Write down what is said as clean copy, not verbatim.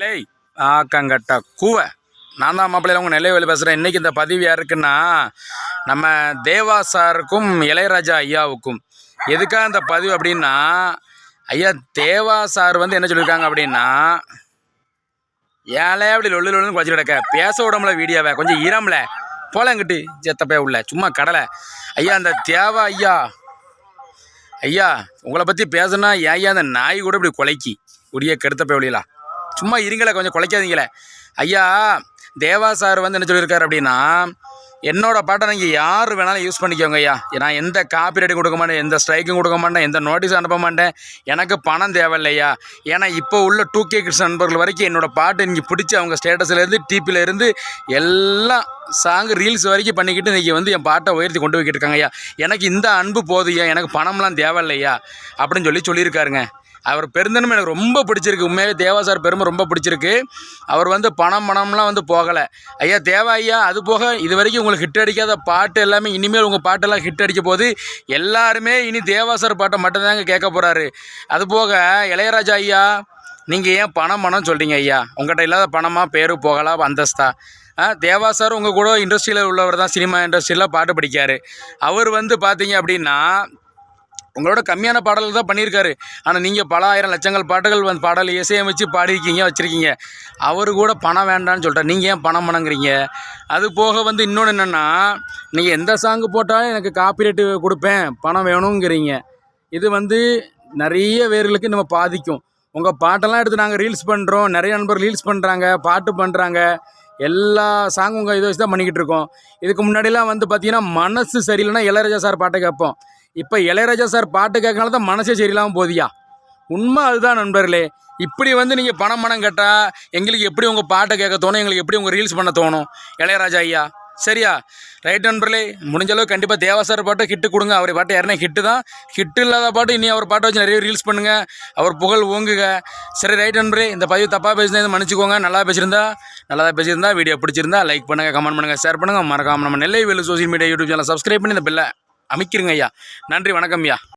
இல்லை ஆக்கங்கட்ட கூவை நான் தான் மாப்பிள்ளையில் உங்கள் நெல்லை வேலை பேசுகிறேன். இன்றைக்கி இந்த பதிவு யாருக்குன்னா நம்ம தேவா சாருக்கும் இளையராஜா ஐயாவுக்கும். எதுக்காக இந்த பதிவு அப்படின்னா, ஐயா தேவா சார் வந்து என்ன சொல்லியிருக்காங்க அப்படின்னா, ஏழை அப்படி லொல்லு லொல்லுன்னு குறைச்சி கிடக்க பேச விடமுல வீடியோவை கொஞ்சம் ஈரம்ல போலங்கிட்டு செத்தப்பே உள்ள சும்மா கடலை. ஐயா அந்த தேவா ஐயா ஐயா உங்களை பற்றி பேசுனா ஐயா அந்த நாய் கூட இப்படி கொலைக்கி உரிய கெடுத்தப்பே ஒழியலாம். சும்மா இருங்களே, கொஞ்சம் குலைக்காதீங்களே. ஐயா தேவா சார் வந்து என்ன சொல்லியிருக்காரு அப்படின்னா, என்னோடய பாட்டை நீங்கள் யார் வேணாலும் யூஸ் பண்ணிக்கோங்க ஐயா, நான் எந்த காப்பி ரைட்டும் கொடுக்க மாட்டேன், எந்த ஸ்ட்ரைக்கும் கொடுக்க மாட்டேன், எந்த நோட்டீஸும் அனுப்ப மாட்டேன், எனக்கு பணம் தேவையில்லையா. ஏன்னா இப்போ உள்ள 2K கிட்ஸ் நண்பர்கள் வரைக்கும் என்னோடய பாட்டு இன்றைக்கி பிடிச்சி அவங்க ஸ்டேட்டஸ்லேருந்து டிபியிலேருந்து எல்லாம் சாங்கு ரீல்ஸ் வரைக்கும் பண்ணிக்கிட்டு இன்றைக்கி வந்து என் பாட்டை உயர்த்தி கொண்டு போய்கிட்டு இருக்காங்க ஐயா. எனக்கு இந்த அன்பு போதுயா, எனக்கு பணம்லாம் தேவையில்லையா அப்படின்னு சொல்லியிருக்காருங்க. அவர் பெருந்தன்மை எனக்கு ரொம்ப பிடிச்சிருக்கு. உண்மையாகவே தேவா சார் பெருமை ரொம்ப பிடிச்சிருக்கு. அவர் வந்து பணம்லாம் வந்து போகலை. ஐயா தேவா ஐயா, அது போக இது வரைக்கும் உங்களுக்கு ஹிட் அடிக்காத பாட்டு எல்லாமே இனிமேல் உங்கள் பாட்டெல்லாம் ஹிட் அடிக்க போது எல்லாருமே இனி தேவா சார் பாட்டை மட்டும்தாங்க கேட்க போகிறாரு. அது போக இளையராஜா ஐயா, நீங்கள் ஏன் பணம் சொல்கிறீங்க ஐயா? உங்கள்கிட்ட இல்லாத பணமாக பேரு போகலாம் அந்தஸ்தா. தேவா சார் உங்கள் கூட இண்டஸ்ட்ரியில் உள்ளவர் தான், சினிமா இண்டஸ்ட்ரியில் பாட்டு படிக்கார். அவர் வந்து பார்த்தீங்க அப்படின்னா உங்களோட கம்மியான பாடல்கள் தான் பண்ணியிருக்காரு. ஆனால் நீங்கள் பல ஆயிரம் லட்சங்கள் பாட்டுகள் வந்து பாடல் இசையமைச்சு பாடியிருக்கீங்க, வச்சுருக்கீங்க. அவர் கூட பணம் வேண்டான்னு சொல்லிட்டார். நீங்கள் ஏன் பணங்கிறீங்க? அது போக வந்து இன்னொன்று என்னென்னா, நீங்கள் எந்த சாங்கு போட்டாலும் எனக்கு காப்பிரைட்டு கொடுப்பேன், பணம் வேணுங்கிறீங்க. இது வந்து நிறைய பேர்களுக்கு நம்ம பாதிக்கும். உங்கள் பாட்டெல்லாம் எடுத்து நாங்கள் ரீல்ஸ் பண்ணுறோம், நிறைய நண்பர் ரீல்ஸ் பண்ணுறாங்க, பாட்டு பண்ணுறாங்க, எல்லா சாங்கும் உங்கள் இதை வச்சு தான் பண்ணிக்கிட்டு இருக்கோம். இதுக்கு முன்னாடிலாம் வந்து பார்த்திங்கன்னா மனசு சரியில்லைன்னா இளையராஜா சார் பாட்டை கேட்போம். இப்போ இளையராஜா சார் பாட்டு கேட்கனால தான் மனசே சரியில்லாமல் போதியா. உண்மை அதுதான் நண்பர்களே. இப்படி வந்து நீங்கள் பணம் கேட்டால் எங்களுக்கு எப்படி உங்கள் பாட்டை கேட்க தோணும், எங்களுக்கு எப்படி உங்கள் ரீல்ஸ் பண்ண தோணும் இளையராஜா ஐயா? சரியா? ரைட் நண்பர்களே, முடிஞ்ச அளவுக்கு கண்டிப்பாக தேவா சார் பாட்டை ஹிட்டு கொடுங்க. அவர் பாட்டு யாருன்னா ஹிட்டு தான். ஹிட்டு இல்லாத பாட்டு இனி அவர் பாட்டை வச்சு நிறைய ரீல்ஸ் பண்ணுங்கள், அவர் புகழ் ஓங்குக. சரி ரைட் நண்பரே, இந்த பதிவு தப்பாக பேசினா இதை மன்னிச்சுக்கோங்க. நல்லா பேசியிருந்தா வீடியோ பிடிச்சிருந்தா லைக் பண்ணுங்கள், கமெண்ட் பண்ணுங்கள், ஷேர் பண்ணுங்கள். மறக்காமல் நம்ம Nellai Velu social media YouTube channel subscribe பண்ணி இந்த பெல்லை அமைக்கிறங்க ஐயா. நன்றி, வணக்கம் ஐயா.